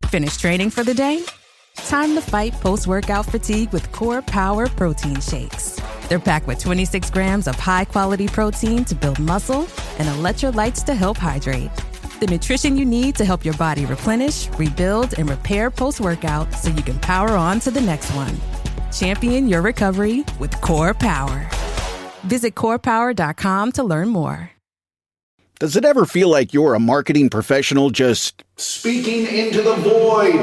Finish training for the day? Time to fight post-workout fatigue with Core Power Protein Shakes. They're packed with 26 grams of high-quality protein to build muscle and electrolytes to help hydrate. The nutrition you need to help your body replenish, rebuild, and repair post-workout so you can power on to the next one. Champion your recovery with Core Power. Visit corepower.com to learn more. Does it ever feel like you're a marketing professional just speaking into the void?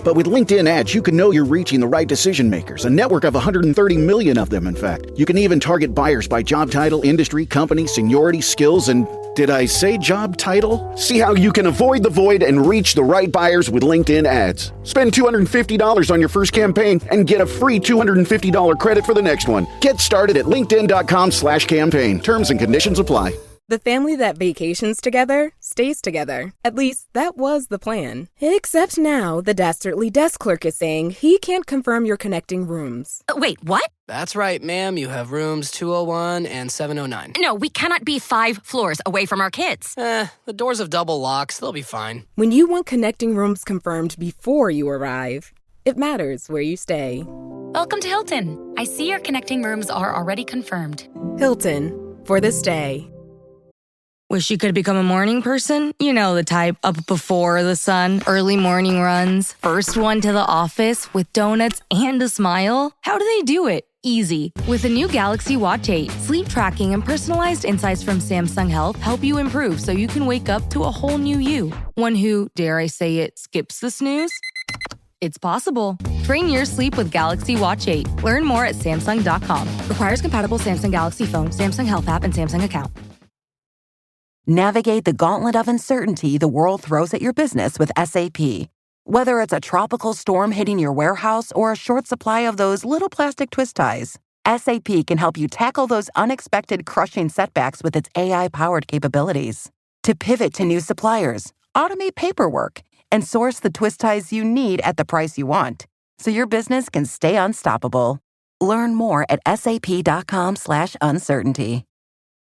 But with LinkedIn ads, you can know you're reaching the right decision makers, a network of 130 million of them, in fact. You can even target buyers by job title, industry, company, seniority, skills, and did I say job title? See how you can avoid the void and reach the right buyers with LinkedIn ads. Spend $250 on your first campaign and get a free $250 credit for the next one. Get started at linkedin.com/campaign. Terms and conditions apply. The family that vacations together stays together. At least, that was the plan. Except now, the dastardly desk clerk is saying he can't confirm your connecting rooms. Wait, what? That's right, ma'am. You have rooms 201 and 709. No, we cannot be 5 floors away from our kids. The doors have double locks. They'll be fine. When you want connecting rooms confirmed before you arrive, it matters where you stay. Welcome to Hilton. I see your connecting rooms are already confirmed. Hilton, for the stay. Wish you could become a morning person? You know the type, up before the sun, early morning runs, first one to the office with donuts and a smile. How do they do it? Easy. With the new Galaxy Watch 8, sleep tracking and personalized insights from Samsung Health help you improve so you can wake up to a whole new you. One who, dare I say it, skips the snooze? It's possible. Train your sleep with Galaxy Watch 8. Learn more at Samsung.com. Requires compatible Samsung Galaxy phone, Samsung Health app, and Samsung account. Navigate the gauntlet of uncertainty the world throws at your business with SAP. Whether it's a tropical storm hitting your warehouse or a short supply of those little plastic twist ties, SAP can help you tackle those unexpected crushing setbacks with its AI-powered capabilities. To pivot to new suppliers, automate paperwork, and source the twist ties you need at the price you want, so your business can stay unstoppable. Learn more at sap.com/uncertainty.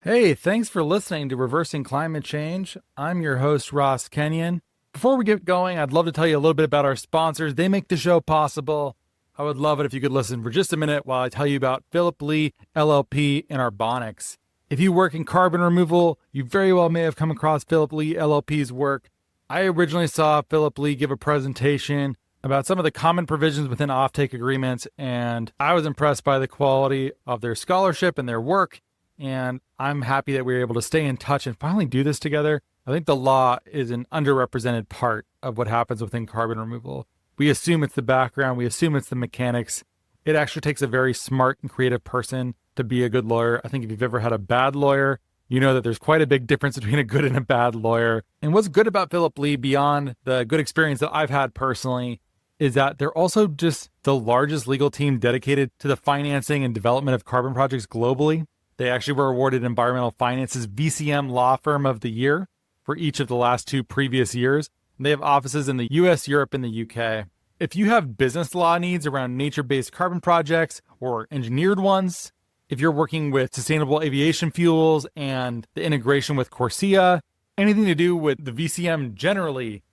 Hey, thanks for listening to Reversing Climate Change. I'm your host, Ross Kenyon. Before we get going, I'd love to tell you a little bit about our sponsors. They make the show possible. I would love it if you could listen for just a minute while I tell you about Philip Lee, LLP, and Arbonics. If you work in carbon removal, you very well may have come across Philip Lee, LLP's work. I originally saw Philip Lee give a presentation about some of the common provisions within offtake agreements, and I was impressed by the quality of their scholarship and their work. And I'm happy that we were able to stay in touch and finally do this together. I think the law is an underrepresented part of what happens within carbon removal. We assume it's the background. We assume it's the mechanics. It actually takes a very smart and creative person to be a good lawyer. I think if you've ever had a bad lawyer, you know that there's quite a big difference between a good and a bad lawyer. And what's good about Philip Lee, beyond the good experience that I've had personally, is that they're also just the largest legal team dedicated to the financing and development of carbon projects globally. They actually were awarded Environmental Finance's VCM Law Firm of the Year for each of the last 2 previous years. And they have offices in the US, Europe, and the UK. If you have business law needs around nature-based carbon projects or engineered ones, if you're working with sustainable aviation fuels and the integration with CORSIA, anything to do with the VCM generally,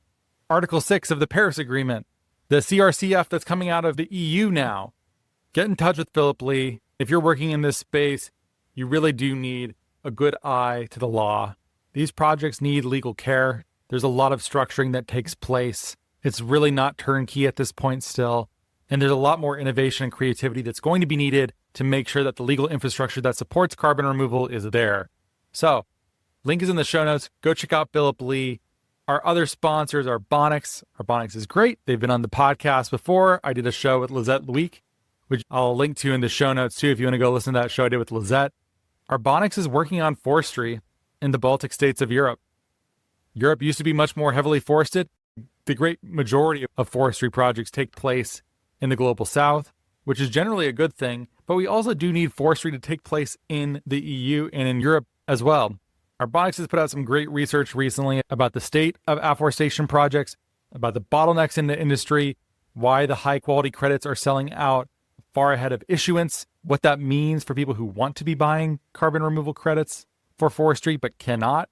Article 6 of the Paris Agreement, the CRCF that's coming out of the EU now, get in touch with Philip Lee. If you're working in this space, you really do need a good eye to the law. These projects need legal care. There's a lot of structuring that takes place. It's really not turnkey at this point still. And there's a lot more innovation and creativity that's going to be needed to make sure that the legal infrastructure that supports carbon removal is there. So, link is in the show notes. Go check out Philip Lee. Our other sponsors are Arbonics. Arbonics is great. They've been on the podcast before. I did a show with Lizette Louique, which I'll link to in the show notes too if you want to go listen to that show I did with Lizette. Arbonics is working on forestry in the Baltic states of Europe. Europe used to be much more heavily forested. The great majority of forestry projects take place in the global south, which is generally a good thing, but we also do need forestry to take place in the EU and in Europe as well. Arbonics has put out some great research recently about the state of afforestation projects, about the bottlenecks in the industry, why the high quality credits are selling out far ahead of issuance, what that means for people who want to be buying carbon removal credits for forestry but cannot.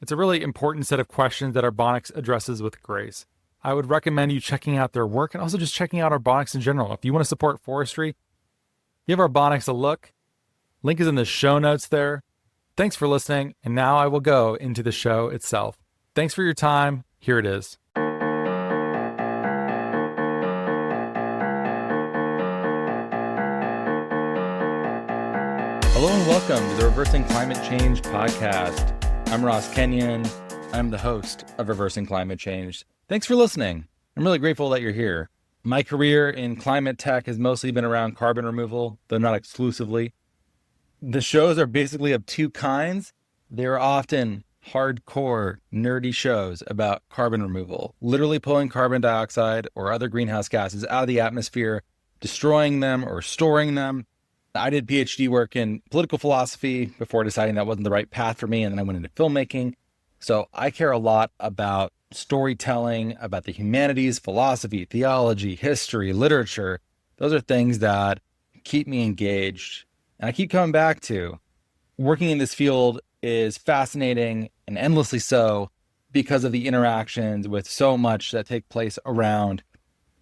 It's a really important set of questions that Arbonics addresses with grace. I would recommend you checking out their work and also just checking out Arbonics in general. If you want to support forestry, give Arbonics a look. Link is in the show notes there. Thanks for listening, and now I will go into the show itself. Thanks for your time. Here it is. Hello and welcome to the Reversing Climate Change podcast. I'm Ross Kenyon. I'm the host of Reversing Climate Change. Thanks for listening. I'm really grateful that you're here. My career in climate tech has mostly been around carbon removal, though not exclusively. The shows are basically of two kinds. They're often hardcore, nerdy shows about carbon removal, literally pulling carbon dioxide or other greenhouse gases out of the atmosphere, destroying them or storing them. I did PhD work in political philosophy before deciding that wasn't the right path for me, and then I went into filmmaking. So I care a lot about storytelling, about the humanities, philosophy, theology, history, literature. Those are things that keep me engaged. And I keep coming back to working in this field is fascinating and endlessly so because of the interactions with so much that take place around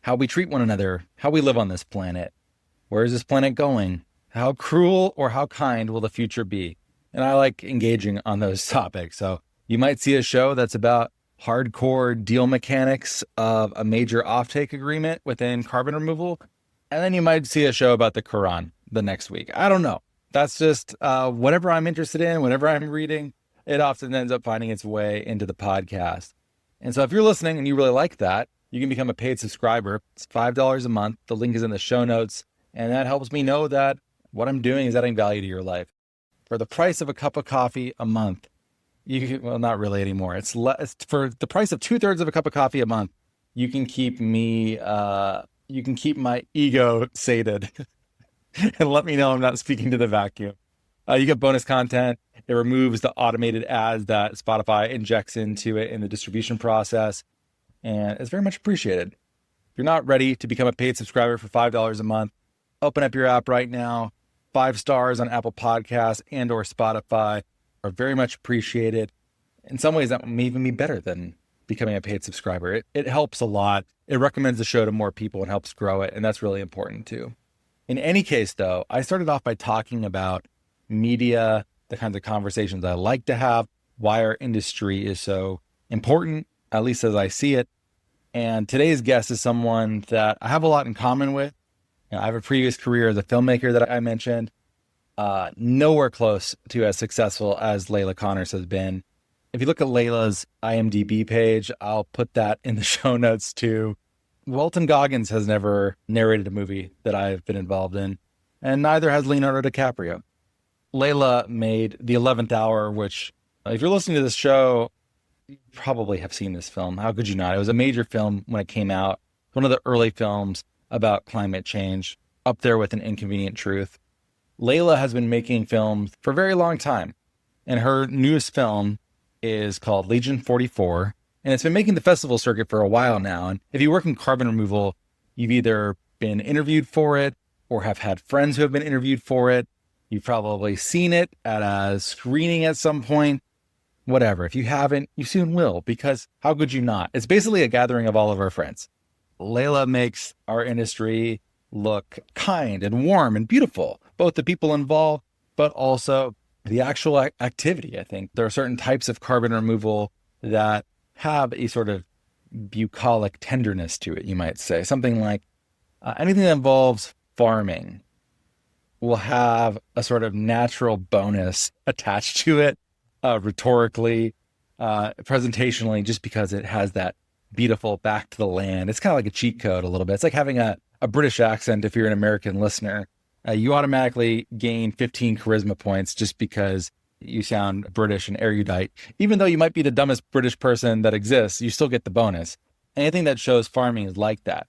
how we treat one another, how we live on this planet. Where is this planet going? How cruel or how kind will the future be? And I like engaging on those topics. So you might see a show that's about hardcore deal mechanics of a major offtake agreement within carbon removal. And then you might see a show about the Quran the next week. I don't know. That's just whatever I'm interested in, whatever I'm reading, it often ends up finding its way into the podcast. And so if you're listening and you really like that, you can become a paid subscriber. It's $5 a month. The link is in the show notes. And that helps me know that what I'm doing is adding value to your life. For the price of a cup of coffee a month, well, not really anymore. It's less, for the price of 2/3 of a cup of coffee a month, you can keep me, you can keep my ego sated and let me know I'm not speaking to the vacuum. You get bonus content. It removes the automated ads that Spotify injects into it in the distribution process. And it's very much appreciated. If you're not ready to become a paid subscriber for $5 a month, open up your app right now. 5 stars on Apple Podcasts and or Spotify are very much appreciated. In some ways, that may even be better than becoming a paid subscriber. It helps a lot. It recommends the show to more people and helps grow it. And that's really important too. In any case, though, I started off by talking about media, the kinds of conversations I like to have, why our industry is so important, at least as I see it. And today's guest is someone that I have a lot in common with. I have a previous career as a filmmaker that I mentioned, nowhere close to as successful as Leila Conners has been. If you look at Leila's IMDb page, I'll put that in the show notes too. Walton Goggins has never narrated a movie that I've been involved in, and neither has Leonardo DiCaprio. Leila made The 11th Hour, which, if you're listening to this show, you probably have seen this film. How could you not? It was a major film when it came out. One of the early films about climate change, up there with An Inconvenient Truth. Leila has been making films for a very long time, and her newest film is called Legion 44, and it's been making the festival circuit for a while now. And if you work in carbon removal, you've either been interviewed for it or have had friends who have been interviewed for it. You've probably seen it at a screening at some point. Whatever. If you haven't, you soon will, because how could you not? It's basically a gathering of all of our friends. Leila makes our industry look kind and warm and beautiful, both the people involved, but also the actual activity. I think there are certain types of carbon removal that have a sort of bucolic tenderness to it, you might say. Something like anything that involves farming will have a sort of natural bonus attached to it, rhetorically, presentationally, just because it has that beautiful back to the land. It's kind of like a cheat code a little bit. It's like having a British accent. If you're an American listener, you automatically gain 15 charisma points just because you sound British and erudite. Even though you might be the dumbest British person that exists, you still get the bonus. Anything that shows farming is like that.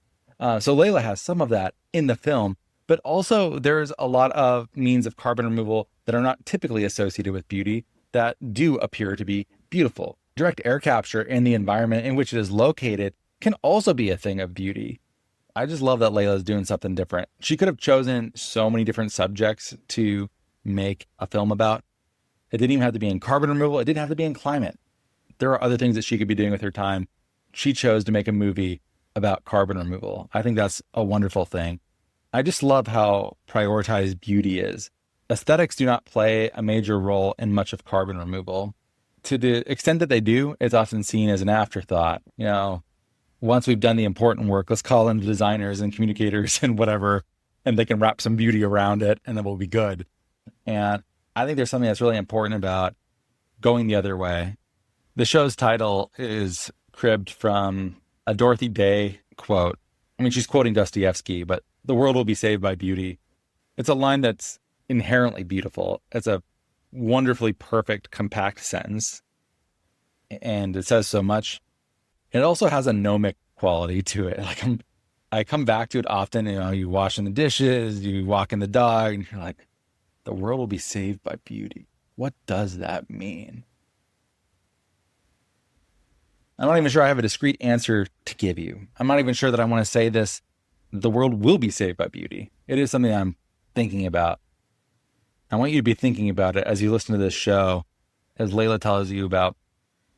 So Leila has some of that in the film, but also there's a lot of means of carbon removal that are not typically associated with beauty that do appear to be beautiful. Direct air capture and the environment in which it is located can also be a thing of beauty. I just love that Leila is doing something different. She could have chosen so many different subjects to make a film about. It didn't even have to be in carbon removal. It didn't have to be in climate. There are other things that she could be doing with her time. she chose to make a movie about carbon removal. I think that's a wonderful thing. I just love how prioritized beauty is. Aesthetics do not play a major role in much of carbon removal. To the extent that they do, it's often seen as an afterthought. You know, once we've done the important work, let's call in the designers and communicators and whatever, and they can wrap some beauty around it, and then we'll be good. And I think there's something that's really important about going the other way. The show's title is cribbed from a Dorothy Day quote. I mean, she's quoting Dostoyevsky, but the world will be saved by beauty. It's a line that's inherently beautiful. It's a wonderfully perfect, compact sentence. And it says so much. It also has a gnomic quality to it. Like I come back to it often. You know, you washing the dishes, you walking the dog, and you're like, the world will be saved by beauty. What does that mean? I'm not even sure I have a discrete answer to give you. I'm not even sure that I want to say this. The world will be saved by beauty. It is something I'm thinking about. I want you to be thinking about it as you listen to this show, as Leila tells you about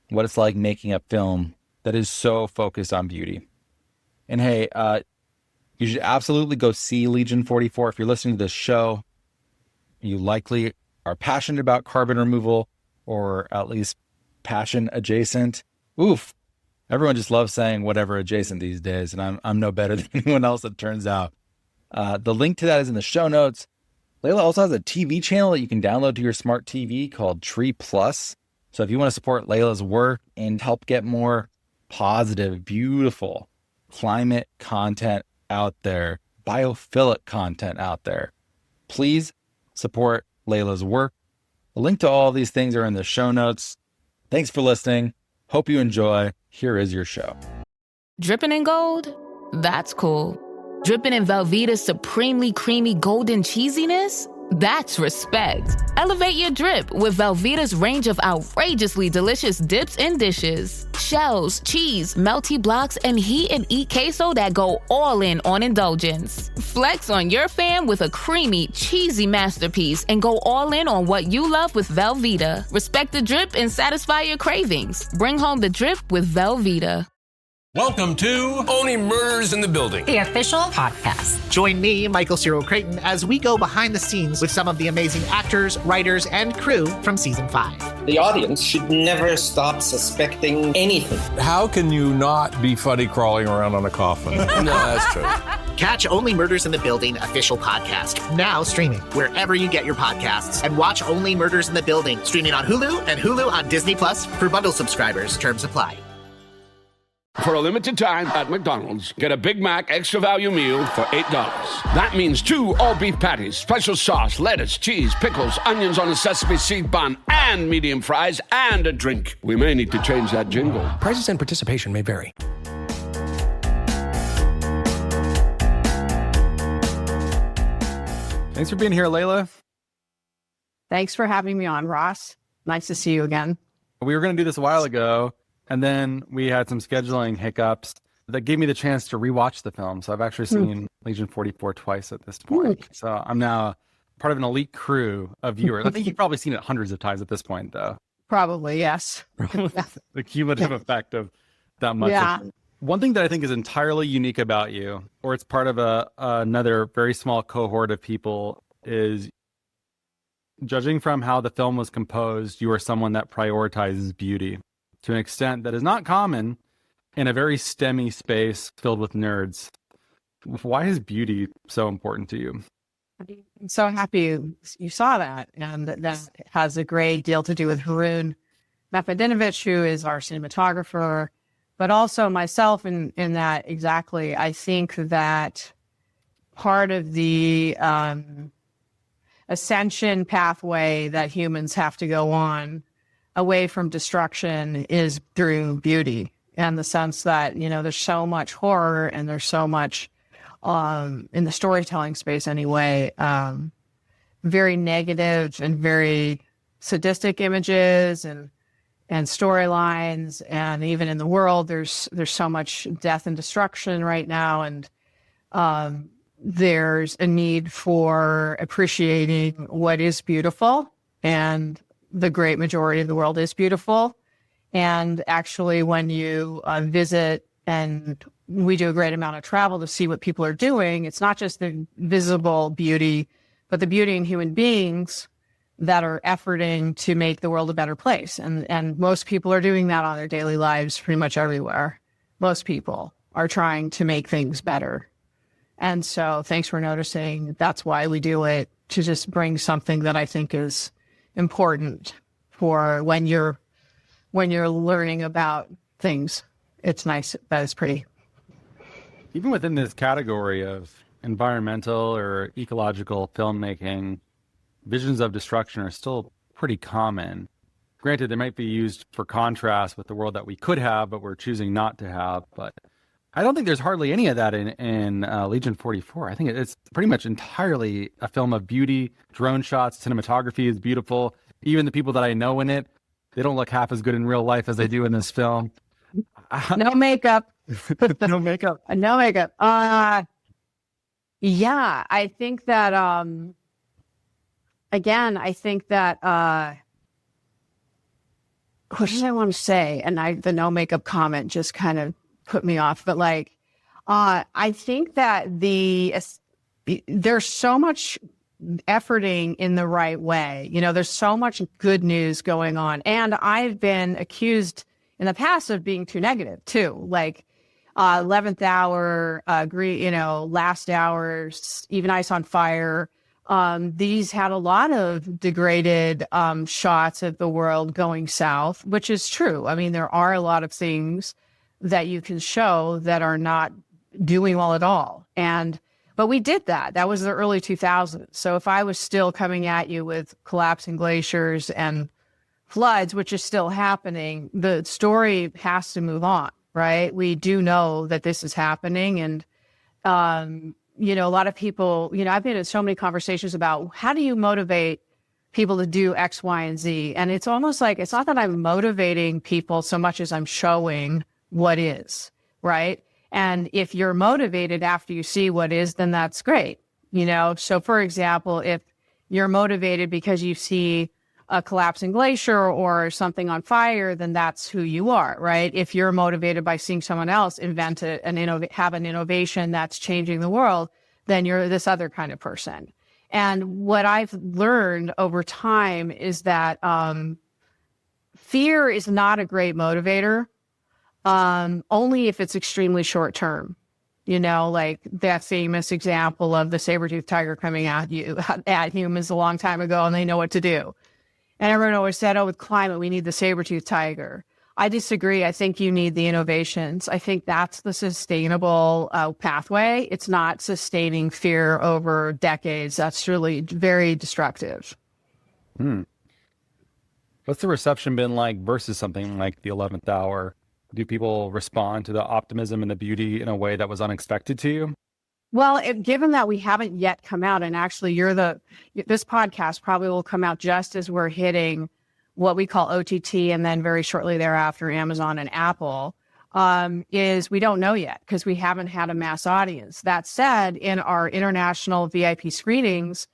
what it's like making a film that is so focused on beauty. And hey, you should absolutely go see Legion 44. If you're listening to this show, you likely are passionate about carbon removal, or at least passion adjacent. Oof. Everyone just loves saying whatever adjacent these days, and I'm no better than anyone else, it turns out. The link to that is in the show notes. Leila also has a TV channel that you can download to your smart TV called Tree Plus. So if you want to support Leila's work and help get more positive, beautiful climate content out there, biophilic content out there, please support Leila's work. A link to all these things are in the show notes. Thanks for listening. Hope you enjoy. Here is your show. Dripping in gold? That's cool. Dripping in Velveeta's supremely creamy golden cheesiness? That's respect. Elevate your drip with Velveeta's range of outrageously delicious dips and dishes. Shells, cheese, melty blocks, and heat and eat queso that go all in on indulgence. Flex on your fam with a creamy, cheesy masterpiece and go all in on what you love with Velveeta. Respect the drip and satisfy your cravings. Bring home the drip with Velveeta. Welcome to Only Murders in the Building, the official podcast. Join me, Michael Cyril Creighton, as we go behind the scenes with some of the amazing actors, writers, and crew from season 5. The audience should never stop suspecting anything. How can you not be funny crawling around on a coffin? No, that's true. Catch Only Murders in the Building official podcast, now streaming wherever you get your podcasts. And watch Only Murders in the Building, streaming on Hulu and Hulu on Disney Plus for bundle subscribers. Terms apply. For a limited time at McDonald's, get a Big Mac extra value meal for $8. That means 2 all-beef patties, special sauce, lettuce, cheese, pickles, onions on a sesame seed bun, and medium fries, and a drink. We may need to change that jingle. Prices and participation may vary. Thanks for being here, Leila. Thanks for having me on, Ross. Nice to see you again. We were going to do this a while ago, and then we had some scheduling hiccups that gave me the chance to rewatch the film. So I've actually seen Legion 44 twice at this point. So I'm now part of an elite crew of viewers. I think you've probably seen it hundreds of times at this point, though. Probably, yes. The cumulative effect of that much. Yeah. One thing that I think is entirely unique about you, or it's part of another very small cohort of people, is judging from how the film was composed, you are someone that prioritizes beauty to an extent that is not common in a very STEMmy space filled with nerds. Why is beauty so important to you? I'm so happy you saw that. And that has a great deal to do with Haroon Mefedinovich, who is our cinematographer, but also myself in that exactly. I think that part of the ascension pathway that humans have to go on away from destruction is through beauty, and the sense that, you know, there's so much horror and there's so much in the storytelling space anyway, very negative and very sadistic images and storylines, and even in the world there's so much death and destruction right now, and there's a need for appreciating what is beautiful, and the great majority of the world is beautiful, And actually, when you visit, and we do a great amount of travel to see what people are doing, it's not just the visible beauty, but the beauty in human beings that are efforting to make the world a better place. And most people are doing that on their daily lives pretty much everywhere. Most people are trying to make things better. And so thanks for noticing. That's why we do it, to just bring something that I think is important for when you're learning about things. It's nice. That is pretty. Even within this category of environmental or ecological filmmaking, visions of destruction are still pretty common. Granted, they might be used for contrast with the world that we could have, but we're choosing not to have. But I don't think there's hardly any of that in Legion 44. I think it's pretty much entirely a film of beauty, drone shots, cinematography is beautiful. Even the people that I know in it, they don't look half as good in real life as they do in this film. No makeup. No makeup. No makeup. Yeah, I think that, again, I think that, what did I want to say? And the no makeup comment just kind of put me off. But like, I think that there's so much efforting in the right way. You know, there's so much good news going on. And I've been accused in the past of being too negative too. Like, 11th Hour, Last Hours, even Ice on Fire. These had a lot of degraded shots of the world going south, which is true. I mean, there are a lot of things that you can show that are not doing well at all. But we did that. That was the early 2000s. So if I was still coming at you with collapsing glaciers and floods, which is still happening, the story has to move on, right? We do know that this is happening. And, a lot of people, I've been in so many conversations about how do you motivate people to do X, Y, and Z? And it's almost like, it's not that I'm motivating people so much as I'm showing what is, right? And if you're motivated after you see what is, then that's great. So for example, if you're motivated because you see a collapsing glacier or something on fire, then that's who you are, right? If you're motivated by seeing someone else have an innovation that's changing the world, then you're this other kind of person. And what I've learned over time is that fear is not a great motivator, only if it's extremely short term. Like that famous example of the saber-toothed tiger coming at humans a long time ago, and they know what to do. And everyone always said, with climate, we need the saber-toothed tiger. I disagree. I think you need the innovations. I think that's the sustainable pathway. It's not sustaining fear over decades. That's really very destructive. What's the reception been like versus something like The 11th Hour? Do people respond to the optimism and the beauty in a way that was unexpected to you? Well, given that we haven't yet come out, and actually this podcast probably will come out just as we're hitting what we call OTT, and then very shortly thereafter, Amazon and Apple, is we don't know yet because we haven't had a mass audience. That said, in our international VIP screenings,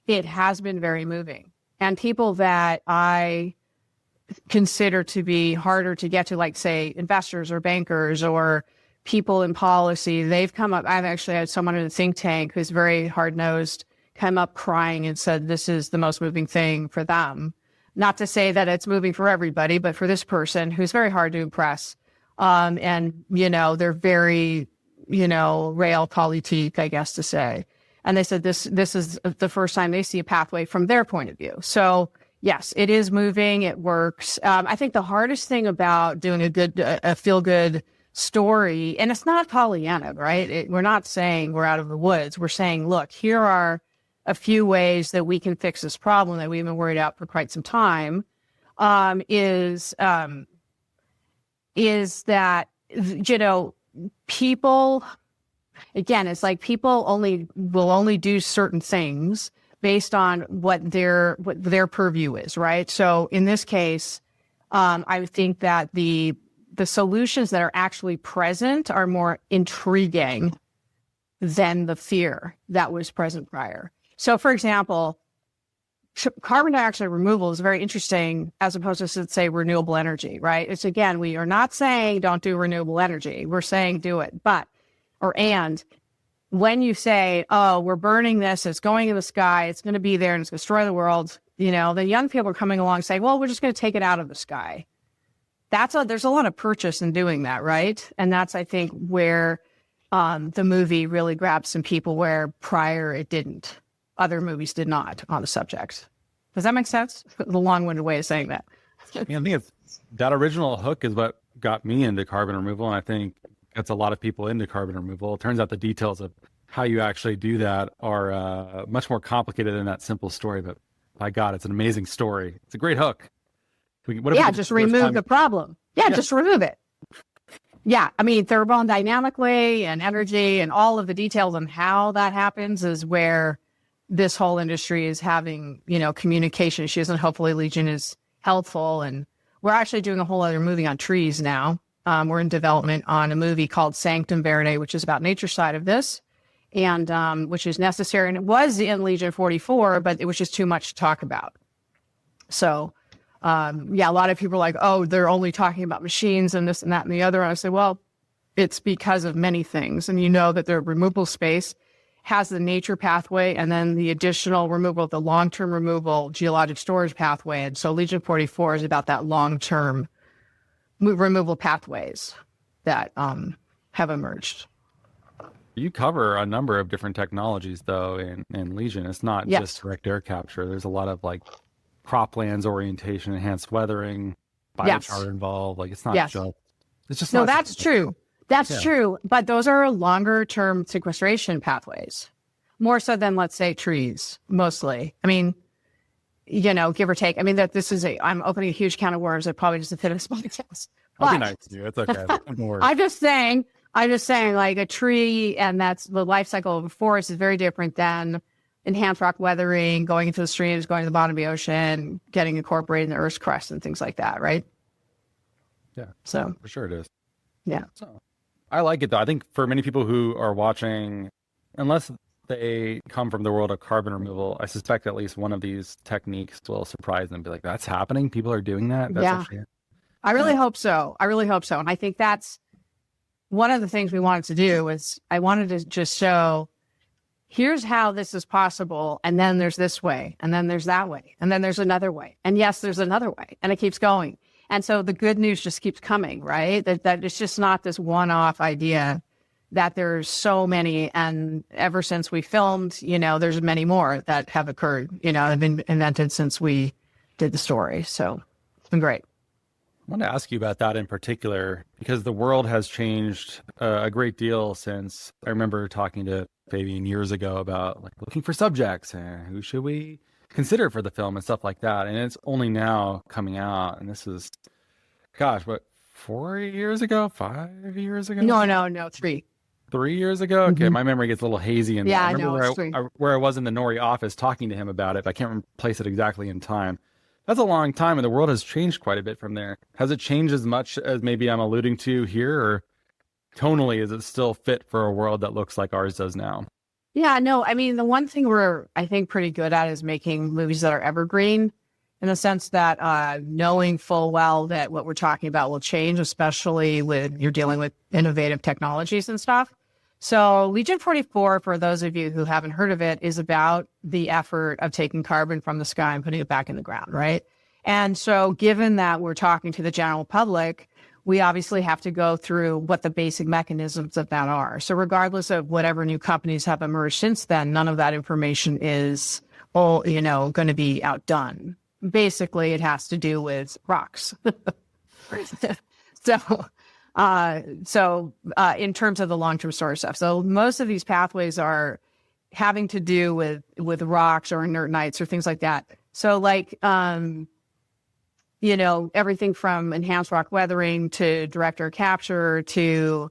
it has been very moving. And people that I consider to be harder to get to, like, say, investors or bankers or people in policy, they've come up. I've actually had someone in the think tank who's very hard-nosed come up crying and said this is the most moving thing for them. Not to say that it's moving for everybody, but for this person who's very hard to impress. And, they're very, realpolitik, I guess to say. And they said this is the first time they see a pathway from their point of view. So yes, it is moving. It works. I think the hardest thing about doing a feel-good story, and it's not Pollyanna, right? We're not saying we're out of the woods. We're saying, look, here are a few ways that we can fix this problem that we've been worried about for quite some time, is that, people, again, it's like people will only do certain things based on what their purview is, right? So in this case, I would think that the solutions that are actually present are more intriguing than the fear that was present prior. So, for example, carbon dioxide removal is very interesting as opposed to, say, renewable energy, right? It's, again, we are not saying don't do renewable energy. We're saying do it. And when you say, oh, we're burning this, it's going in the sky, it's going to be there and it's going to destroy the world, the young people are coming along saying, well, we're just going to take it out of the sky. There's a lot of purchase in doing that, right? And that's, I think, where the movie really grabbed some people where prior it didn't. Other movies did not on the subject. Does that make sense? The long-winded way of saying that. I think that original hook is what got me into carbon removal, and I think gets a lot of people into carbon removal. It turns out the details of how you actually do that are much more complicated than that simple story, but by God, it's an amazing story. It's a great hook. Just remove the problem. Just remove it. Yeah, I mean, thermodynamically and energy and all of the details on how that happens is where this whole industry is having, communication issues, and hopefully Legion is helpful. And we're actually doing a whole other movie on trees now. We're in development on a movie called Sanctum Verde, which is about nature side of this, and which is necessary. And it was in Legion 44, but it was just too much to talk about. So, a lot of people are like, oh, they're only talking about machines and this and that and the other. And I say, well, it's because of many things. And that the removal space has the nature pathway and then the additional removal, the long-term removal geologic storage pathway. And so Legion 44 is about that long-term removal pathways that have emerged. You cover a number of different technologies, though, in Legion. It's not just direct air capture. There's a lot of croplands orientation, enhanced weathering, biochar involved. It's not it's just no, that's true. That's true. But those are longer term sequestration pathways, more so than, let's say, trees, mostly. I mean, give or take. I mean, I'm opening a huge can of worms that probably doesn't fit in this podcast. I'll be nice to you. It's okay. I'm just saying, like a tree, and that's the life cycle of a forest is very different than enhanced rock weathering, going into the streams, going to the bottom of the ocean, getting incorporated in the Earth's crust and things like that, right? Yeah. So for sure it is. Yeah. So I like it, though. I think for many people who are watching, unless they come from the world of carbon removal, I suspect at least one of these techniques will surprise them and be like, that's happening? People are doing that? That's I really hope so. And I think that's one of the things we wanted to do was I wanted to just show, here's how this is possible. And then there's this way. And then there's that way. And then there's another way. And yes, there's another way. And it keeps going. And so the good news just keeps coming, right? That it's just not this one-off idea, that there's so many. And ever since we filmed, there's many more that have occurred, have been invented since we did the story. So it's been great. I want to ask you about that in particular, because the world has changed a great deal since I remember talking to Fabian years ago about looking for subjects and who should we consider for the film and stuff like that. And it's only now coming out. And this is, 4 years ago, 5 years ago? No, 3. 3 years ago? Okay, my memory gets a little hazy. And I remember where I was in the Nori office talking to him about it, but I can't place it exactly in time. That's a long time, and the world has changed quite a bit from there. Has it changed as much as maybe I'm alluding to here, or tonally, is it still fit for a world that looks like ours does now? Yeah, no, I mean, the one thing we're, I think, pretty good at is making movies that are evergreen, in the sense that knowing full well that what we're talking about will change, especially when you're dealing with innovative technologies and stuff. So Legion 44, for those of you who haven't heard of it, is about the effort of taking carbon from the sky and putting it back in the ground, right? And so given that we're talking to the general public, we obviously have to go through what the basic mechanisms of that are. So regardless of whatever new companies have emerged since then, none of that information is, going to be outdone. Basically, it has to do with rocks. So in terms of the long-term storage stuff, so most of these pathways are having to do with rocks or inertnites or things like that. So everything from enhanced rock weathering to direct air capture to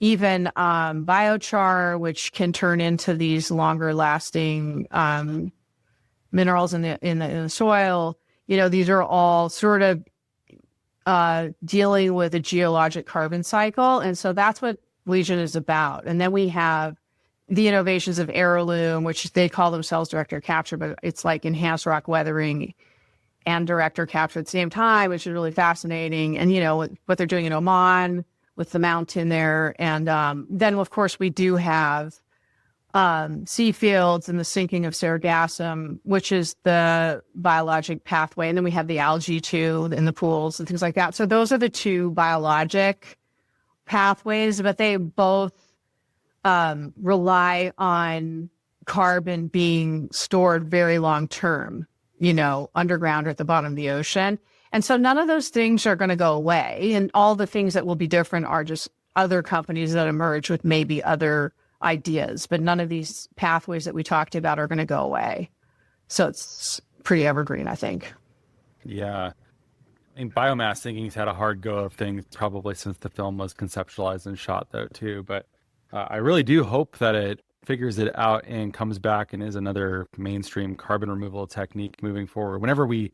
even biochar, which can turn into these longer lasting minerals in the soil. These are all sort of dealing with a geologic carbon cycle. And so that's what Legion is about. And then we have, the innovations of heirloom, which they call themselves director capture, but it's like enhanced rock weathering and director capture at the same time, which is really fascinating. And, what they're doing in Oman with the mountain there. And then, of course, we do have sea fields and the sinking of sargassum, which is the biologic pathway. And then we have the algae, too, in the pools and things like that. So those are the two biologic pathways, but they both rely on carbon being stored very long term, underground or at the bottom of the ocean. And so none of those things are going to go away. And all the things that will be different are just other companies that emerge with maybe other ideas. But none of these pathways that we talked about are going to go away. So it's pretty evergreen, I think. Yeah. I mean, biomass thinking's had a hard go of things probably since the film was conceptualized and shot, though, too. But I really do hope that it figures it out and comes back and is another mainstream carbon removal technique moving forward. Whenever we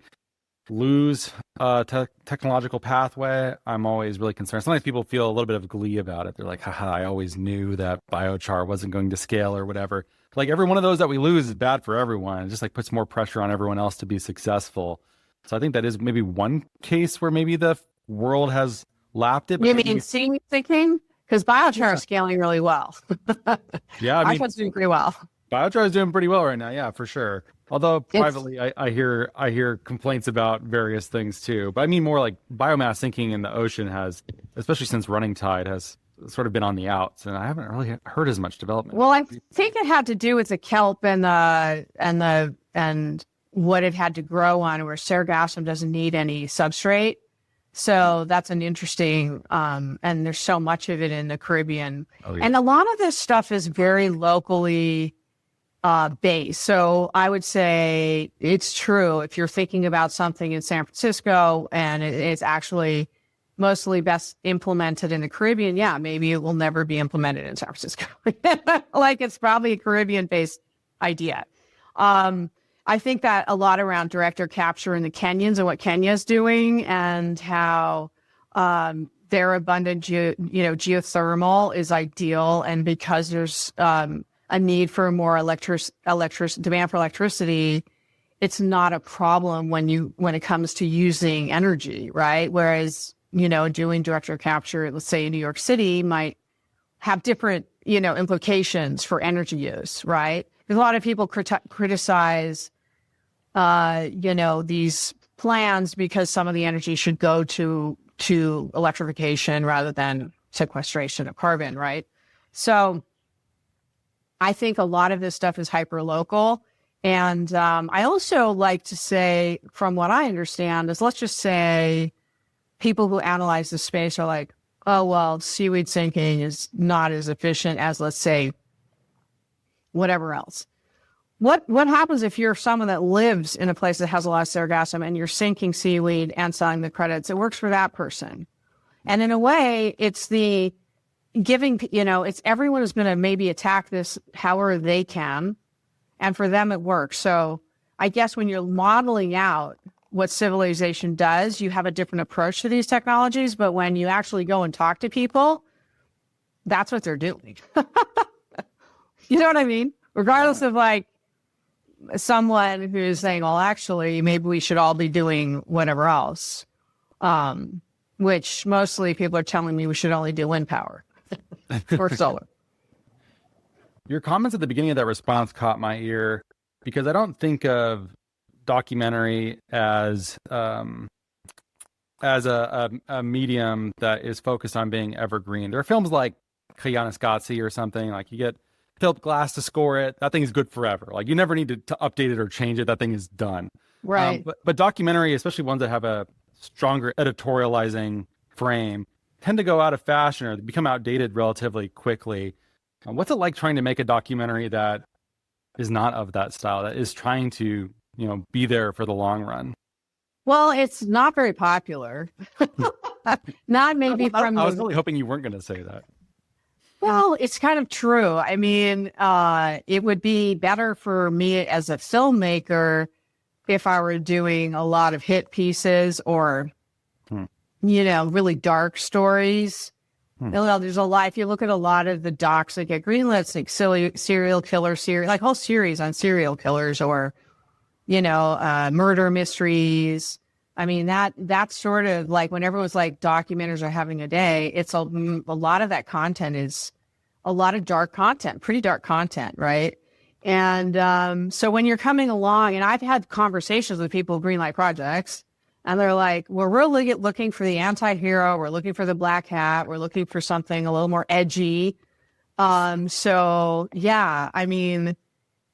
lose a technological pathway, I'm always really concerned. Sometimes people feel a little bit of glee about it. They're like, haha, I always knew that biochar wasn't going to scale or whatever. Like every one of those that we lose is bad for everyone. It just like puts more pressure on everyone else to be successful. So I think that is maybe one case where maybe the world has lapped it. You mean seeing thinking? Because biochar is scaling really well. Yeah, I mean, biochar is doing pretty well. Biochar is doing pretty well right now, yeah, for sure. Although privately, I hear complaints about various things too. But I mean more like biomass sinking in the ocean has, especially since running tide, has sort of been on the outs, and I haven't really heard as much development. Well, I think it had to do with the kelp and what it had to grow on, where sargassum doesn't need any substrate. So that's an interesting, and there's so much of it in the Caribbean. Oh, yeah. And a lot of this stuff is very locally based. So I would say it's true if you're thinking about something in San Francisco and it's actually mostly best implemented in the Caribbean. Yeah, maybe it will never be implemented in San Francisco. Like it's probably a Caribbean-based idea. I think that a lot around director capture in the Kenyans and what Kenya's doing and how their abundant geothermal is ideal. And because there's a need for more demand for electricity, it's not a problem when it comes to using energy, right? Whereas, doing director capture, let's say in New York City, might have different, implications for energy use, right? There's a lot of people criticize these plans because some of the energy should go to electrification rather than sequestration of carbon, right? So I think a lot of this stuff is hyper local. And I also like to say, from what I understand, is let's just say people who analyze the space are like, oh, well, seaweed sinking is not as efficient as, let's say, whatever else. What happens if you're someone that lives in a place that has a lot of sargassum and you're sinking seaweed and selling the credits? It works for that person. And in a way, it's the giving, it's everyone is going to maybe attack this however they can. And for them, it works. So I guess when you're modeling out what civilization does, you have a different approach to these technologies. But when you actually go and talk to people, that's what they're doing. You know what I mean? Regardless of like someone who's saying, well, actually, maybe we should all be doing whatever else, which mostly people are telling me we should only do wind power or solar. Your comments at the beginning of that response caught my ear because I don't think of documentary as a medium that is focused on being evergreen. There are films like Koyaanisqatsi or something, like you get Philip Glass to score it. That thing is good forever. Like you never need to update it or change it. That thing is done. Right. But documentary, especially ones that have a stronger editorializing frame, tend to go out of fashion or become outdated relatively quickly. What's it like trying to make a documentary that is not of that style, that is trying to, be there for the long run? Well, it's not very popular. Not maybe from. I was really hoping you weren't going to say that. Well, it's kind of true. I mean, it would be better for me as a filmmaker if I were doing a lot of hit pieces or, really dark stories. There's a lot. If you look at a lot of the docs that get greenlit, like serial killer series, like whole series on serial killers, or murder mysteries. I mean, that's sort of like when everyone's like documentaries are having a day. It's a lot of that content is a lot of dark content, pretty dark content, right? And so when you're coming along, and I've had conversations with people who greenlight projects, and they're like, we're really looking for the anti-hero. We're looking for the black hat. We're looking for something a little more edgy. So yeah, I mean,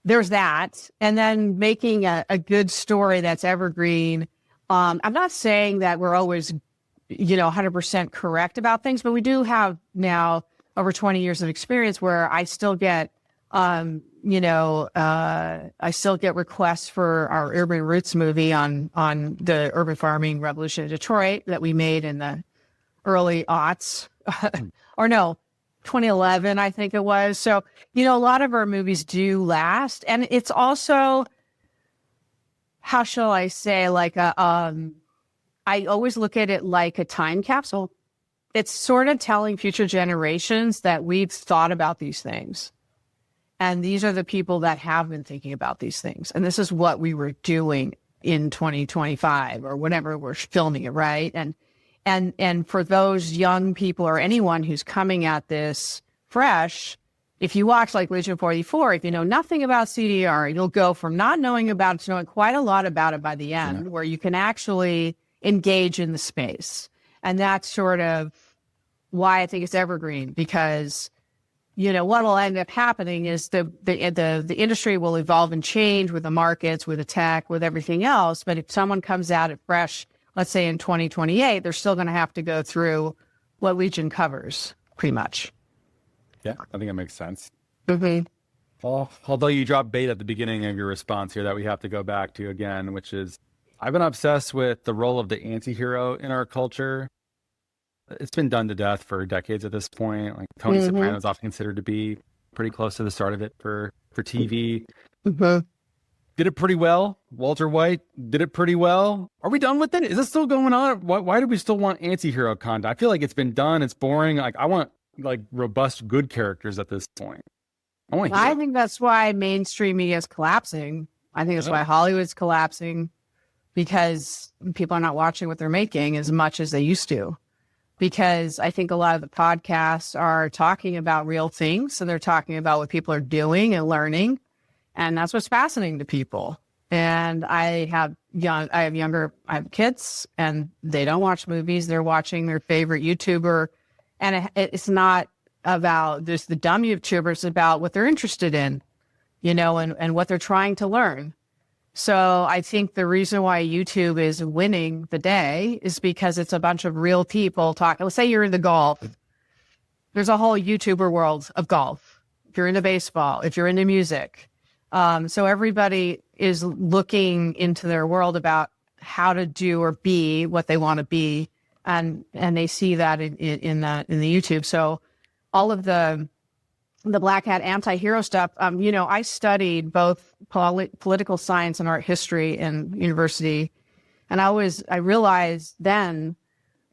there's that. And then making a good story that's evergreen. I'm not saying that we're always, 100% correct about things, but we do have now over 20 years of experience where I still get, I still get requests for our Urban Roots movie on the urban farming revolution in Detroit that we made in the early aughts, or no, 2011, I think it was. So, a lot of our movies do last. And it's also, how shall I say, like I always look at it like a time capsule. It's sort of telling future generations that we've thought about these things. And these are the people that have been thinking about these things. And this is what we were doing in 2025 or whenever we're filming it, right? And for those young people or anyone who's coming at this fresh, if you watch like Legion 44, if you know nothing about CDR, you'll go from not knowing about it to knowing quite a lot about it by the end, where you can actually engage in the space. And that's sort of why I think it's evergreen, because what will end up happening is the industry will evolve and change with the markets, with the tech, with everything else. But if someone comes out at fresh, let's say in 2028, they're still going to have to go through what Legion covers, pretty much. Yeah, I think that makes sense. Mm-hmm. Well, although you dropped bait at the beginning of your response here that we have to go back to again, which is, I've been obsessed with the role of the anti-hero in our culture. It's been done to death for decades at this point. Like Tony Soprano is often considered to be pretty close to the start of it for TV. Mm-hmm. Did it pretty well. Walter White did it pretty well. Are we done with it? Is it still going on? Why do we still want anti-hero content? I feel like it's been done. It's boring. Like I want robust, good characters at this point. I think that's why mainstream media is collapsing. I think that's why Hollywood's collapsing, because people are not watching what they're making as much as they used to. Because I think a lot of the podcasts are talking about real things, and they're talking about what people are doing and learning, and that's what's fascinating to people. And I have kids, and they don't watch movies; they're watching their favorite YouTuber, and it's not about just the dumb YouTubers; it's about what they're interested in, and what they're trying to learn. So I think the reason why YouTube is winning the day is because it's a bunch of real people talking. Let's say you're into golf. There's a whole YouTuber world of golf. If you're into baseball, if you're into music. So everybody is looking into their world about how to do or be what they want to be. And they see that in the YouTube. So all of the Black Hat anti-hero stuff, I studied both political science and art history in university. And I realized then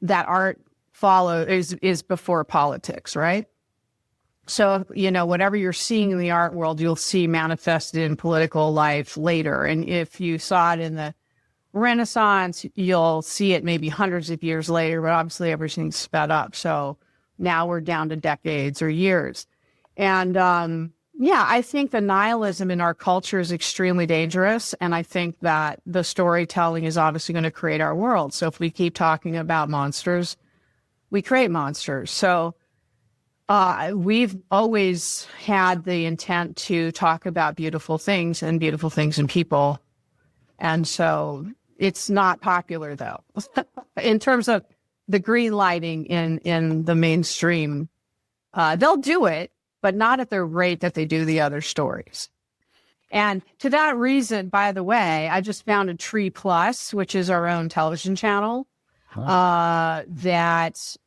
that art is before politics, right? So, whatever you're seeing in the art world, you'll see manifested in political life later. And if you saw it in the Renaissance, you'll see it maybe hundreds of years later, but obviously everything's sped up. So now we're down to decades or years. And I think the nihilism in our culture is extremely dangerous. And I think that the storytelling is obviously going to create our world. So if we keep talking about monsters, we create monsters. So we've always had the intent to talk about beautiful things and beautiful things in people. And so it's not popular, though, in terms of the green lighting in the mainstream. They'll do it, but not at the rate that they do the other stories. And to that reason, by the way, I just founded Tree Plus, which is our own television channel that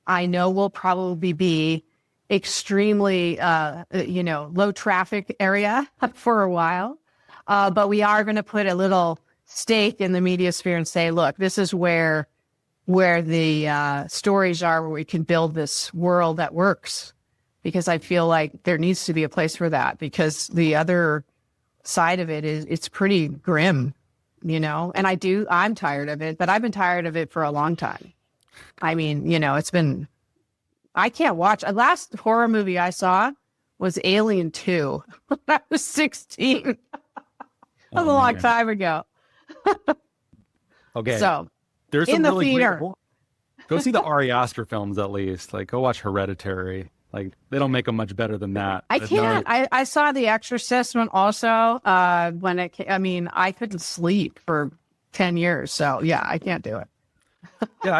I know will probably be extremely, low traffic area for a while. But we are going to put a little stake in the media sphere and say, look, this is where where the stories are, where we can build this world that works. Because I feel like there needs to be a place for that, because the other side of it is it's pretty grim, and I'm tired of it, but I've been tired of it for a long time. I mean, I can't watch. The last horror movie I saw was Alien 2 when I was 16. That was a long time ago. Okay. So there's in some the really theater. Go see the Ari Aster films at least. Like, go watch Hereditary. Like, they don't make them much better than that. I But can't. no, I saw The Exorcist one also when it came. I mean, I couldn't sleep for 10 years. So, yeah, I can't do it. yeah,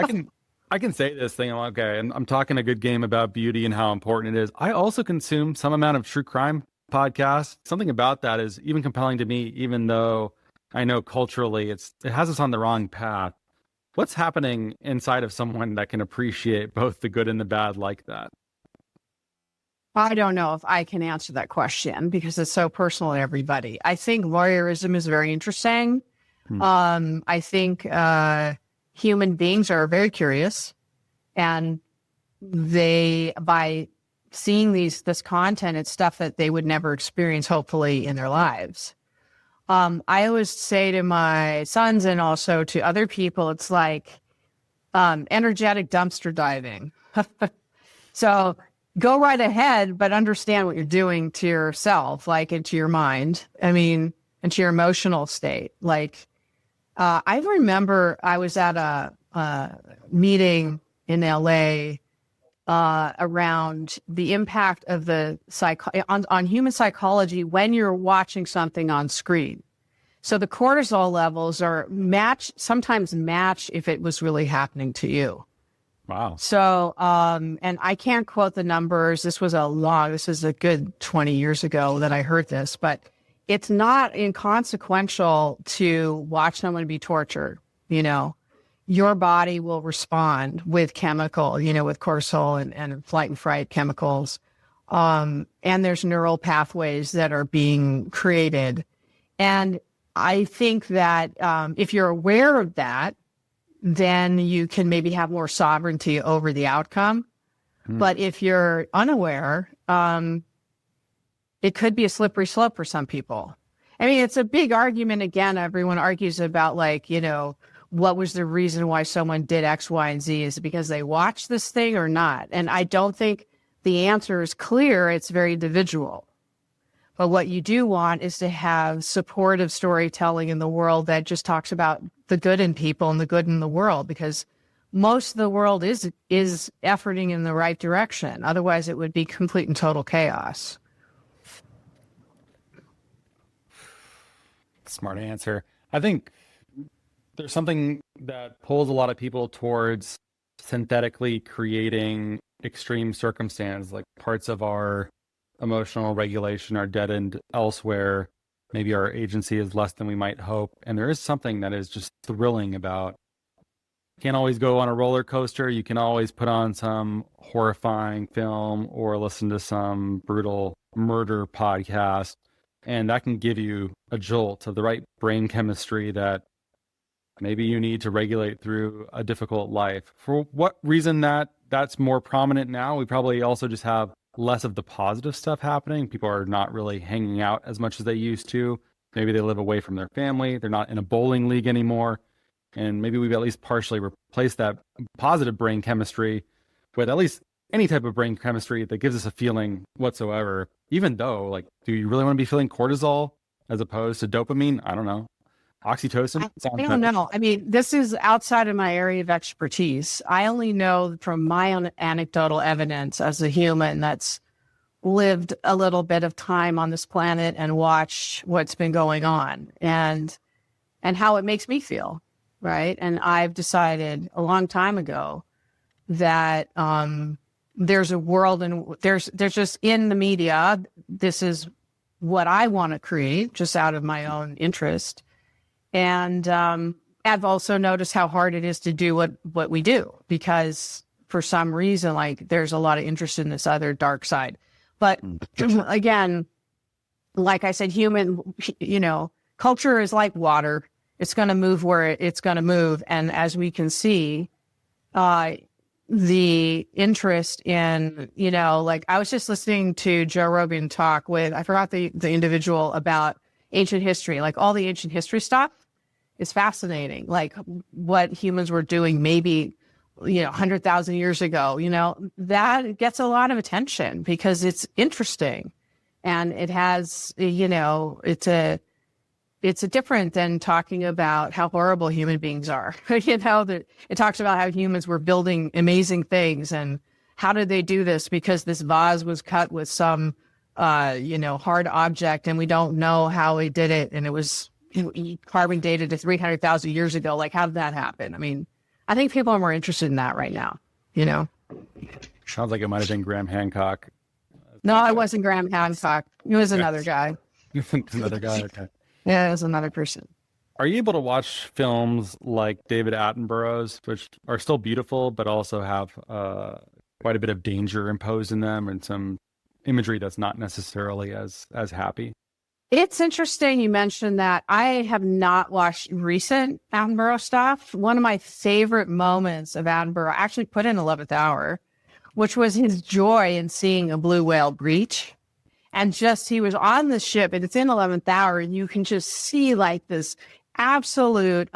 I can say this thing. Okay, and I'm talking a good game about beauty and how important it is. I also consume some amount of true crime podcasts. Something about that is even compelling to me, even though I know culturally it has us on the wrong path. What's happening inside of someone that can appreciate both the good and the bad like that? I don't know if I can answer that question because it's so personal to everybody. I think voyeurism is very interesting. I think human beings are very curious, and by seeing this content, it's stuff that they would never experience, hopefully, in their lives. I always say to my sons and also to other people, it's like energetic dumpster diving. So go right ahead, but understand what you're doing to yourself, like into your mind. I mean, into your emotional state. Like, I remember I was at a meeting in LA around the impact of the on human psychology when you're watching something on screen. So the cortisol levels are sometimes match if it was really happening to you. Wow. So, and I can't quote the numbers. This was a good 20 years ago that I heard this, but it's not inconsequential to watch someone be tortured. Your body will respond with chemical, with cortisol and flight and fright chemicals. And there's neural pathways that are being created. And I think that if you're aware of that, then you can maybe have more sovereignty over the outcome. But if you're unaware, it could be a slippery slope for some people. I mean, it's a big argument. Again, everyone argues about what was the reason why someone did X, Y, and Z? Is it because they watched this thing or not? And I don't think the answer is clear. It's very individual. But what you do want is to have supportive storytelling in the world that just talks about the good in people and the good in the world, because most of the world is efforting in the right direction. Otherwise, it would be complete and total chaos. Smart answer. I think there's something that pulls a lot of people towards synthetically creating extreme circumstance, like parts of our emotional regulation are deadened elsewhere. Maybe our agency is less than we might hope. And there is something that is just thrilling about. You can't always go on a roller coaster. You can always put on some horrifying film or listen to some brutal murder podcast. And that can give you a jolt of the right brain chemistry that maybe you need to regulate through a difficult life. For what reason that's more prominent now, we probably also just have less of the positive stuff happening. People are not really hanging out as much as they used to. Maybe they live away from their family. They're not in a bowling league anymore. And maybe we've at least partially replaced that positive brain chemistry with at least any type of brain chemistry that gives us a feeling whatsoever. Even though, do you really want to be feeling cortisol as opposed to dopamine? I don't know. Oxytocin? I don't know. I mean, this is outside of my area of expertise. I only know from my own anecdotal evidence as a human that's lived a little bit of time on this planet and watched what's been going on and how it makes me feel, right? And I've decided a long time ago that there's a world and there's just in the media, this is what I want to create just out of my own interest. And I've also noticed how hard it is to do what we do, because for some reason, there's a lot of interest in this other dark side. But again, like I said, culture is like water. It's going to move where it's going to move. And as we can see, the interest in, like I was just listening to Joe Rogan talk with, I forgot the individual about ancient history, like all the ancient history stuff is fascinating. Like what humans were doing maybe, 100,000 years ago, that gets a lot of attention because it's interesting and it has, it's a different than talking about how horrible human beings are. That it talks about how humans were building amazing things and how did they do this? Because this vase was cut with some, hard object and we don't know how they did it. And it was carbon dated to 300,000 years ago. Like, how did that happen? I mean, I think people are more interested in that right now, Sounds like it might have been Graham Hancock. No, it wasn't Graham Hancock. It was another guy. Another guy, okay. Yeah, it was another person. Are you able to watch films like David Attenborough's, which are still beautiful, but also have quite a bit of danger imposed in them and some imagery that's not necessarily as happy? It's interesting you mentioned that. I have not watched recent Attenborough stuff. One of my favorite moments of Attenborough, I actually put in 11th Hour, which was his joy in seeing a blue whale breach. And just, he was on the ship and it's in 11th Hour and you can just see like this absolute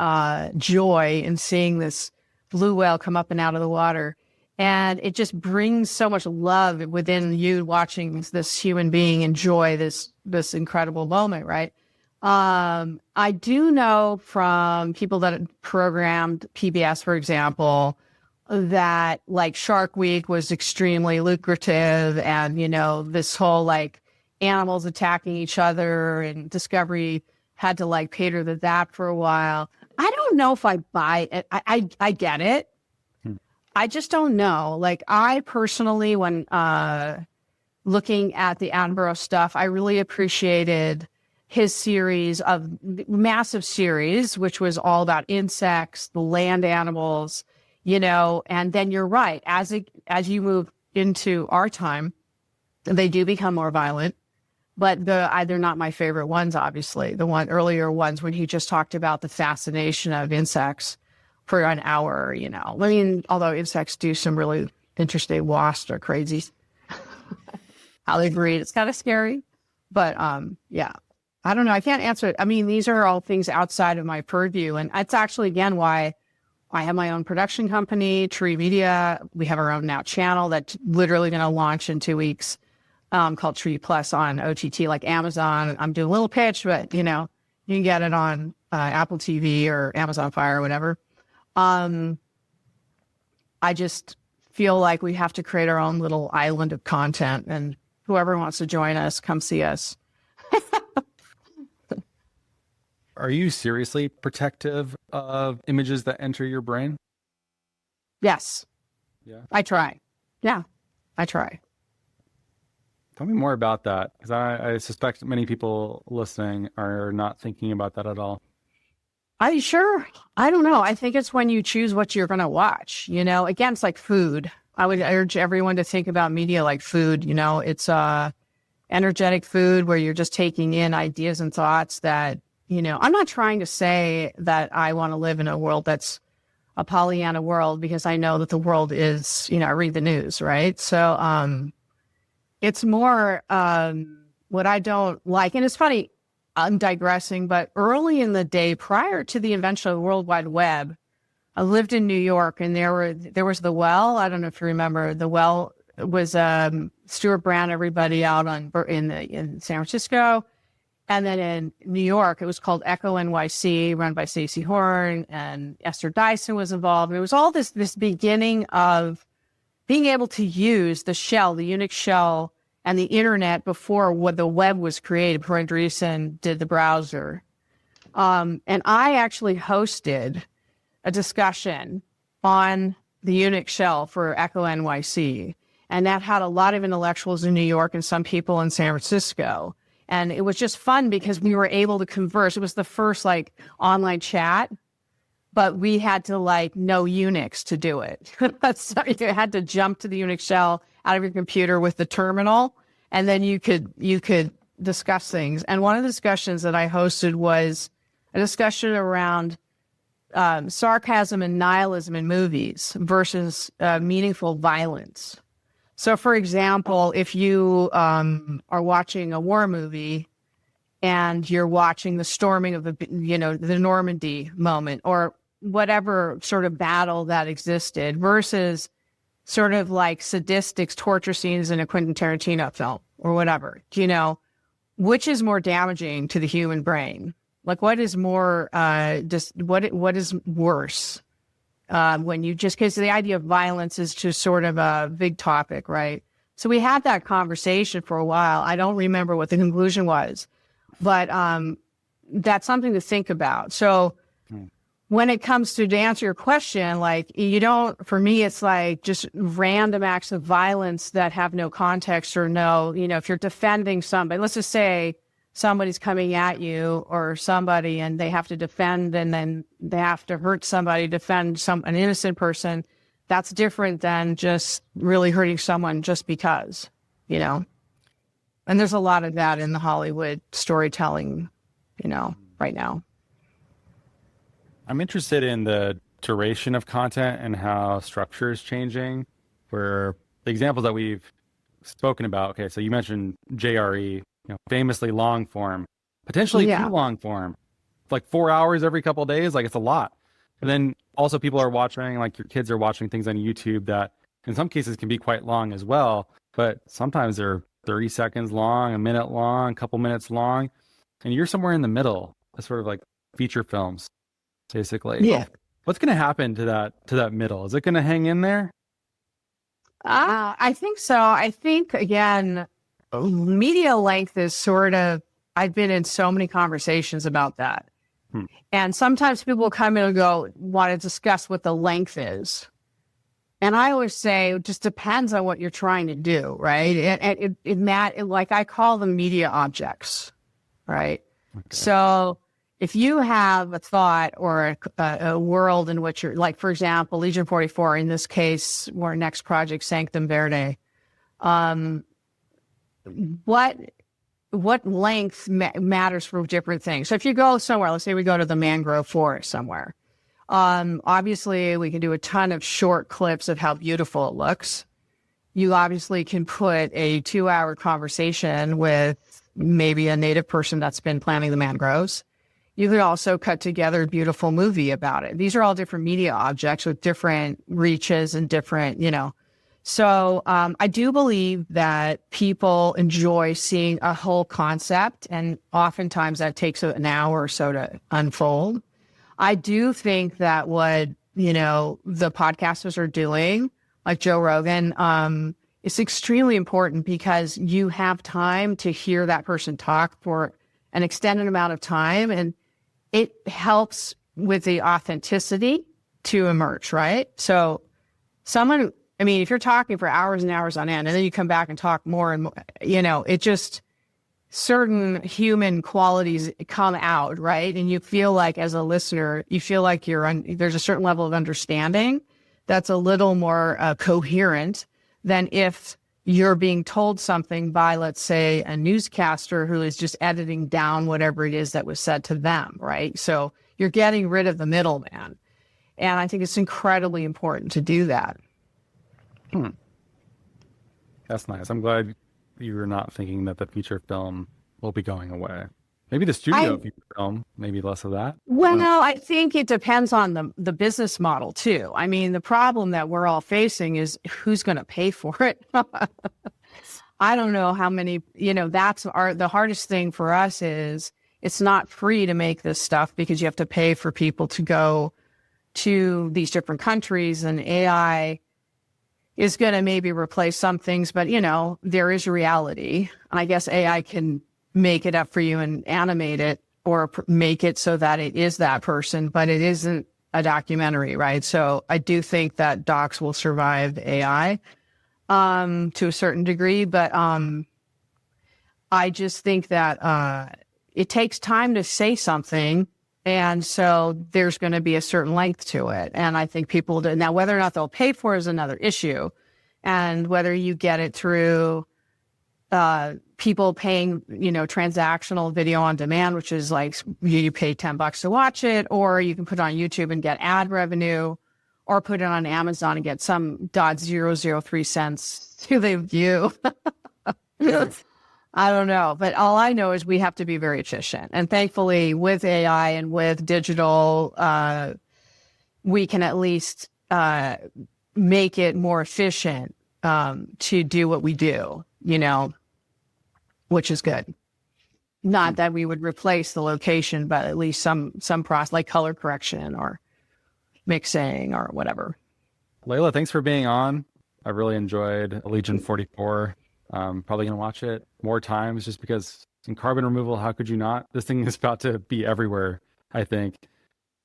joy in seeing this blue whale come up and out of the water. And it just brings so much love within you watching this human being enjoy this incredible moment, right? I do know from people that programmed PBS, for example, that like Shark Week was extremely lucrative and, this whole like animals attacking each other and Discovery had to like cater to that for a while. I don't know if I buy it. I get it. I just don't know. Like I personally, when looking at the Attenborough stuff, I really appreciated his series of massive series, which was all about insects, the land animals, and then you're right. As you move into our time, they do become more violent. But they're not my favorite ones, obviously. The earlier ones when he just talked about the fascination of insects for an hour, I mean, although insects do some really interesting, wasps are crazy. How they breed, it's kind of scary. But yeah, I don't know. I can't answer it. I mean, these are all things outside of my purview. And it's actually, again, why I have my own production company, Tree Media. We have our own now channel that's literally going to launch in 2 weeks. Called Tree Plus on OTT, like Amazon. I'm doing a little pitch, but you can get it on Apple TV or Amazon Fire or whatever. I just feel like we have to create our own little island of content, and whoever wants to join us, come see us. Are you seriously protective of images that enter your brain? Yes. Yeah. I try. Yeah, I try. Tell me more about that, because I suspect many people listening are not thinking about that at all. I don't know. I think it's when you choose what you're going to watch, again, it's like food. I would urge everyone to think about media like food. It's energetic food where you're just taking in ideas and thoughts that, I'm not trying to say that I want to live in a world that's a Pollyanna world, because I know that the world is, I read the news, right? So, it's more what I don't like. And it's funny, I'm digressing, but early in the day, prior to the invention of the World Wide Web, I lived in New York and there was The Well. I don't know if you remember. The Well was Stuart Brand, everybody out in San Francisco. And then in New York, it was called Echo NYC, run by Stacey Horn, and Esther Dyson was involved. It was all this beginning of being able to use the shell, the Unix shell, and the internet before what the web was created, before Andreessen did the browser. And I actually hosted a discussion on the Unix shell for Echo NYC. And that had a lot of intellectuals in New York and some people in San Francisco. And it was just fun because we were able to converse. It was the first online chat, but we had to know Unix to do it. So you had to jump to the Unix shell out of your computer with the terminal, and then you could discuss things. And one of the discussions that I hosted was a discussion around sarcasm and nihilism in movies versus meaningful violence. So, for example, if you are watching a war movie and you're watching the storming of the Normandy moment or whatever sort of battle that existed versus sort of like sadistic torture scenes in a Quentin Tarantino film or whatever, which is more damaging to the human brain? Like, what is more, what is worse? Because the idea of violence is just sort of a big topic, right? So we had that conversation for a while. I don't remember what the conclusion was, but that's something to think about. So when it comes to answer your question, like for me, it's like just random acts of violence that have no context or if you're defending somebody, let's just say somebody's coming at you or somebody and they have to defend and then they have to hurt somebody, defend an innocent person. That's different than just really hurting someone just because, And there's a lot of that in the Hollywood storytelling, right now. I'm interested in the duration of content and how structure is changing, where the examples that we've spoken about. Okay, so you mentioned JRE, famously long form, potentially too long form, like 4 hours every couple of days. Like, it's a lot. And then also people are watching, like your kids are watching things on YouTube that in some cases can be quite long as well, but sometimes they're 30 seconds long, a minute long, a couple minutes long, and you're somewhere in the middle. It's sort of like feature films, basically. Yeah. What's going to happen to that middle? Is it going to hang in there? I think so. I think, again, media length is sort of, I've been in so many conversations about that. And sometimes people come in and want to discuss what the length is. And I always say, it just depends on what you're trying to do, right? And like I call them media objects, right? Okay. So if you have a thought or a world in which you're, like, for example, Legion 44, in this case, our next project, Sanctum Verde, what length matters for different things. So if you go somewhere, let's say we go to the mangrove forest somewhere, obviously we can do a ton of short clips of how beautiful it looks. You obviously can put a 2-hour conversation with maybe a native person that's been planting the mangroves. You could also cut together a beautiful movie about it. These are all different media objects with different reaches and different, So I do believe that people enjoy seeing a whole concept, and oftentimes that takes an hour or so to unfold. I do think that what, the podcasters are doing, like Joe Rogan, is extremely important because you have time to hear that person talk for an extended amount of time, and it helps with the authenticity to emerge, right? So if you're talking for hours and hours on end, and then you come back and talk more and more, it just, certain human qualities come out, right? And you feel like, as a listener, you feel like there's a certain level of understanding that's a little more coherent than if you're being told something by, let's say, a newscaster who is just editing down whatever it is that was said to them, right? So you're getting rid of the middleman. And I think it's incredibly important to do that. That's nice. I'm glad you were not thinking that the feature film will be going away. Maybe the studio feature film, maybe less of that. Well, I think it depends on the business model too. I mean, the problem that we're all facing is who's going to pay for it. I don't know how many, the hardest thing for us is it's not free to make this stuff because you have to pay for people to go to these different countries, and AI is going to maybe replace some things, but there is a reality. And I guess AI can make it up for you and animate it or make it so that it is that person, but it isn't a documentary, right? So I do think that docs will survive AI to a certain degree, but I just think that it takes time to say something. And so there's going to be a certain length to it. And I think people do. Now, whether or not they'll pay for it is another issue. And whether you get it through people paying, transactional video on demand, which is like you pay $10 to watch it, or you can put it on YouTube and get ad revenue, or put it on Amazon and get some .003 to the view. I don't know, but all I know is we have to be very efficient. And thankfully, with AI and with digital, we can at least make it more efficient to do what we do, which is good. Not that we would replace the location, but at least some process like color correction or mixing or whatever. Leila, thanks for being on. I really enjoyed Legion 44. Probably going to watch it more times just because in carbon removal, how could you not? This thing is about to be everywhere, I think.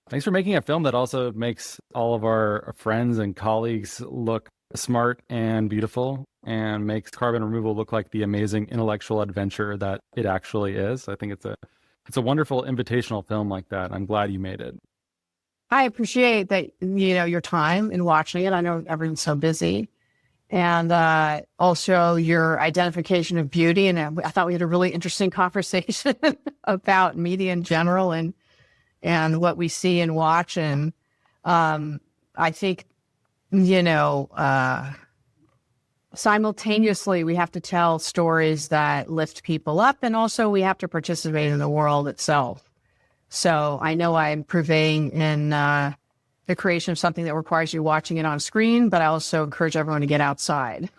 Thanks for making a film that also makes all of our friends and colleagues look smart and beautiful and makes carbon removal look like the amazing intellectual adventure that it actually is. I think it's a wonderful invitational film like that. I'm glad you made it. I appreciate that, your time in watching it. I know everyone's so busy. And also your identification of beauty. And I thought we had a really interesting conversation about media in general and what we see and watch. And I think, simultaneously, we have to tell stories that lift people up, and also we have to participate in the world itself. So I know I'm purveying in the creation of something that requires you watching it on screen, but I also encourage everyone to get outside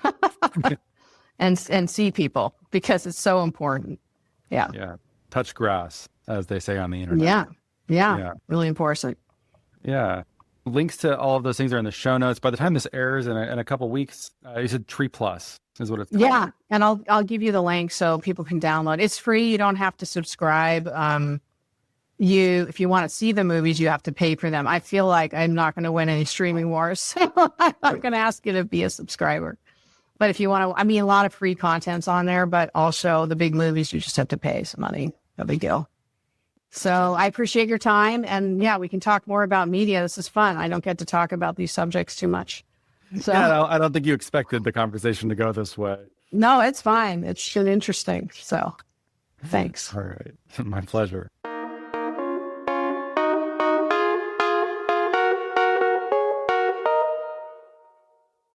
and see people, because it's so important. Yeah. Yeah. Touch grass, as they say on the internet. Yeah. Really important. Yeah. Links to all of those things are in the show notes. By the time this airs in a couple weeks, you said Tree Plus is what it's called. Yeah. And I'll give you the link so people can download. It's free. You don't have to subscribe. If you want to see the movies, you have to pay for them. I feel like I'm not going to win any streaming wars, so I'm not going to ask you to be a subscriber. But if you want to, a lot of free content's on there, but also the big movies, you just have to pay some money. No big deal. So I appreciate your time. And yeah, we can talk more about media. This is fun. I don't get to talk about these subjects too much. So yeah, I don't think you expected the conversation to go this way. No, it's fine. It's been interesting. So thanks. All right. My pleasure.